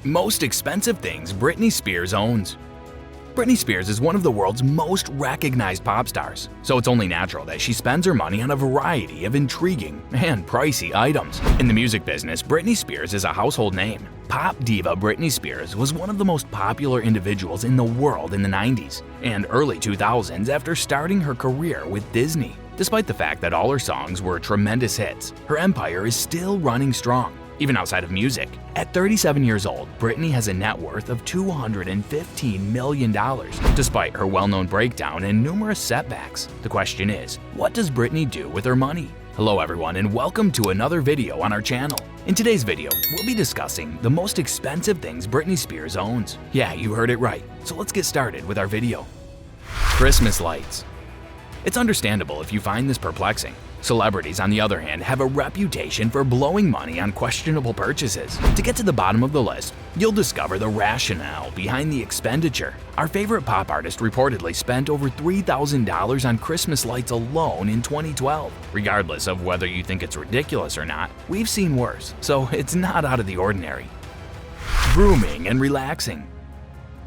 Most expensive things Britney Spears owns. Britney Spears is one of the world's most recognized pop stars, so it's only natural that she spends her money on a variety of intriguing and pricey items. In the music business, Britney Spears is a household name. Pop diva Britney Spears was one of the most popular individuals in the world in the 90s and early 2000s after starting her career with Disney. Despite the fact that all her songs were tremendous hits, her empire is still running strong, even outside of music. At 37 years old, Britney has a net worth of $215 million, despite her well-known breakdown and numerous setbacks. The question is, what does Britney do with her money? Hello everyone and welcome to another video on our channel. In today's video, we'll be discussing the most expensive things Britney Spears owns. Yeah, you heard it right. So let's get started with our video. Christmas lights. It's understandable if you find this perplexing. Celebrities, on the other hand, have a reputation for blowing money on questionable purchases. To get to the bottom of the list, you'll discover the rationale behind the expenditure. Our favorite pop artist reportedly spent over $3,000 on Christmas lights alone in 2012. Regardless of whether you think it's ridiculous or not, we've seen worse, so it's not out of the ordinary. Grooming and relaxing.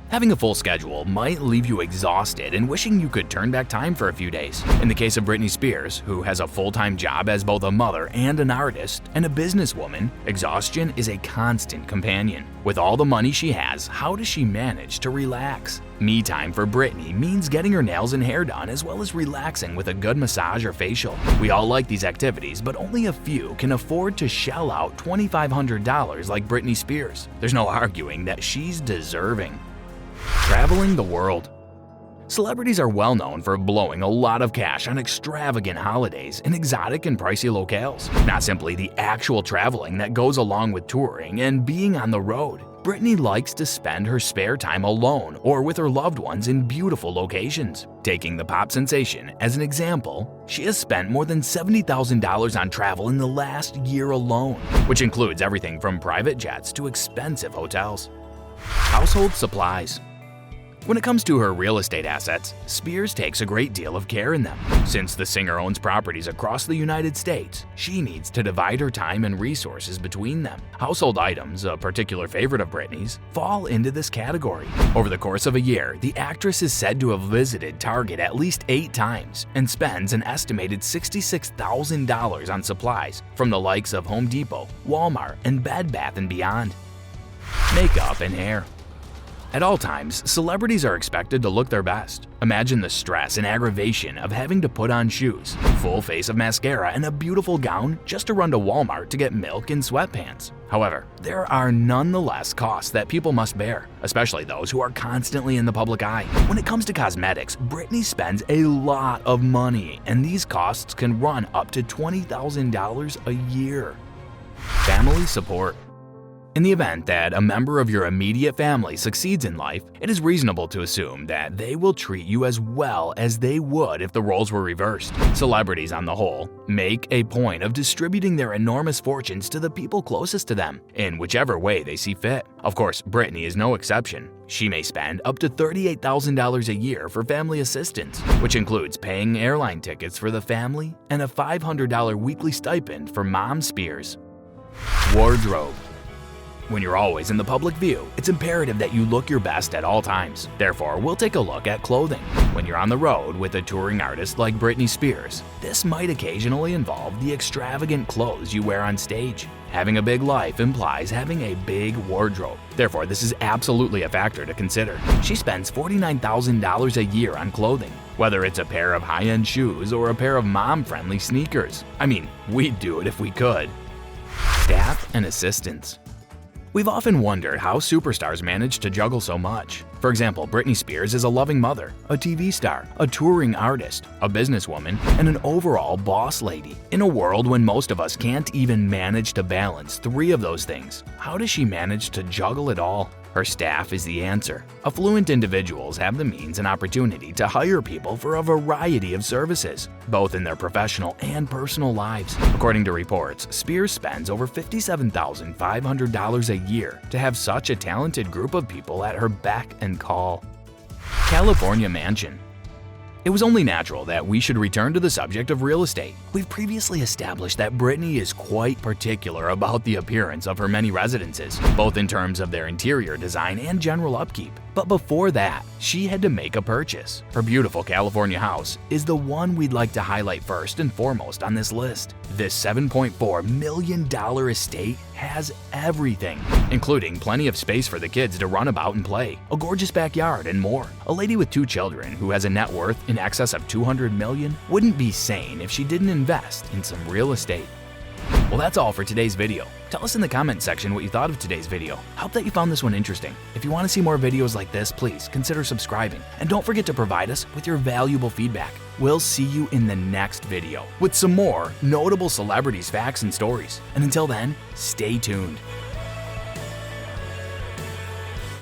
Having a full schedule might leave you exhausted and wishing you could turn back time for a few days. In the case of Britney Spears, who has a full-time job as both a mother and an artist and a businesswoman, exhaustion is a constant companion. With all the money she has, how does she manage to relax? Me time for Britney means getting her nails and hair done as well as relaxing with a good massage or facial. We all like these activities, but only a few can afford to shell out $2,500 like Britney Spears. There's no arguing that she's deserving. Traveling the world. Celebrities are well known for blowing a lot of cash on extravagant holidays in exotic and pricey locales. Not simply the actual traveling that goes along with touring and being on the road. Britney likes to spend her spare time alone or with her loved ones in beautiful locations. Taking the pop sensation as an example, she has spent more than $70,000 on travel in the last year alone, which includes everything from private jets to expensive hotels. Household supplies. When it comes to her real estate assets, Spears takes a great deal of care in them. Since the singer owns properties across the United States, she needs to divide her time and resources between them. Household items, a particular favorite of Britney's, fall into this category. Over the course of a year, the actress is said to have visited Target at least 8 times and spends an estimated $66,000 on supplies from the likes of Home Depot, Walmart, and Bed Bath & Beyond. Makeup and hair. At all times, celebrities are expected to look their best. Imagine the stress and aggravation of having to put on shoes, full face of mascara, and a beautiful gown just to run to Walmart to get milk and sweatpants. However, there are nonetheless costs that people must bear, especially those who are constantly in the public eye. When it comes to cosmetics, Britney spends a lot of money, and these costs can run up to $20,000 a year. Family support. In the event that a member of your immediate family succeeds in life, it is reasonable to assume that they will treat you as well as they would if the roles were reversed. Celebrities, on the whole, make a point of distributing their enormous fortunes to the people closest to them, in whichever way they see fit. Of course, Britney is no exception. She may spend up to $38,000 a year for family assistance, which includes paying airline tickets for the family and a $500 weekly stipend for Mom Spears. Wardrobe. When you're always in the public view, it's imperative that you look your best at all times. Therefore, we'll take a look at clothing. When you're on the road with a touring artist like Britney Spears, this might occasionally involve the extravagant clothes you wear on stage. Having a big life implies having a big wardrobe. Therefore, this is absolutely a factor to consider. She spends $49,000 a year on clothing, whether it's a pair of high-end shoes or a pair of mom-friendly sneakers. I mean, we'd do it if we could. Staff and assistants. We've often wondered how superstars manage to juggle so much. For example, Britney Spears is a loving mother, a TV star, a touring artist, a businesswoman, and an overall boss lady. In a world when most of us can't even manage to balance 3 of those things, how does she manage to juggle it all? Her staff is the answer. Affluent individuals have the means and opportunity to hire people for a variety of services, both in their professional and personal lives. According to reports, Spears spends over $57,500 a year to have such a talented group of people at her beck and call. California mansion. It was only natural that we should return to the subject of real estate. We've previously established that Britney is quite particular about the appearance of her many residences, both in terms of their interior design and general upkeep. But before that, she had to make a purchase. Her beautiful California house is the one we'd like to highlight first and foremost on this list. This $7.4 million estate has everything, including plenty of space for the kids to run about and play, a gorgeous backyard, and more. A lady with 2 children who has a net worth in excess of $200 million wouldn't be sane if she didn't invest in some real estate. Well, that's all for today's video. Tell us in the comment section what you thought of today's video. I hope that you found this one interesting. If you want to see more videos like this, please consider subscribing. And don't forget to provide us with your valuable feedback. We'll see you in the next video with some more notable celebrities, facts, and stories. And until then, stay tuned.